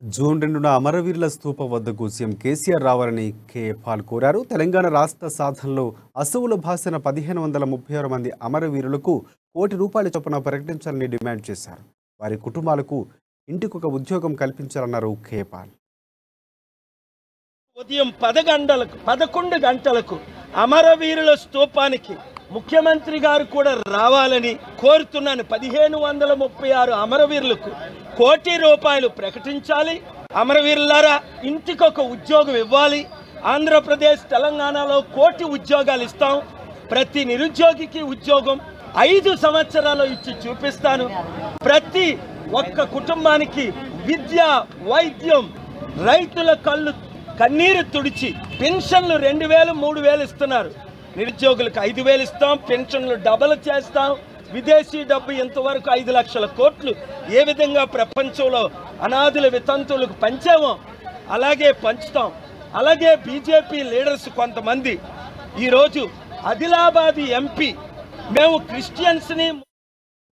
June 2న అమరవీరుల స్తూపం వద్దకు సీఎం కేసీఆర్ రావాలని పాల్ కోరారు. తెలంగాణ రాష్ట్ర సాధనలో అసువుల భాషన 1536 మంది అమరవీరులకు ₹1 కోటి చొప్పున ప్రకటించాలని డిమాండ్ చేశారు. వారి కుటుంబాలకు ఇంటికొక ఉద్యోగం కల్పించాలన్నారు పాల్. ఉదయం 11 గంటలకు అమరవీరుల స్తూపానికి ముఖ్యమంత్రి గారు కూడా రావాలని కోరుతున్నాను. 1536 అమరవీరులకు ₹1 కోటి ప్రకటించాలి. అమరవీరులారా, ఇంటికొక ఉద్యోగం ఇవ్వాలి. ఆంధ్రప్రదేశ్ తెలంగాణలో 1 కోటి ఉద్యోగాలు ఇస్తాం. ప్రతి నిరుద్యోగికి ఉద్యోగం 5 సంవత్సరాలు ఇచ్చి చూపిస్తాను. ప్రతి ఒక్క కుటుంబానికి విద్య, వైద్యం, రైతుల కన్నీరు తుడిచి పెన్షన్లు 2000, 3000 ఇస్తున్నారు. నిరుద్యోగులకు 5000 ఇస్తాం. పెన్షన్లు డబల్ చేస్తాం. విదేశీ డబ్బు ఇంతవరకు 5 లక్షల కోట్లు ఏ విధంగా ప్రపంచంలో అనాథుల వితంతువులకు పంచామో అలాగే పంచుతాం. అలాగే బీజేపీ లీడర్స్ కొంతమంది ఈరోజు ఆదిలాబాద్ ఎంపీ మేము క్రిస్టియన్స్ని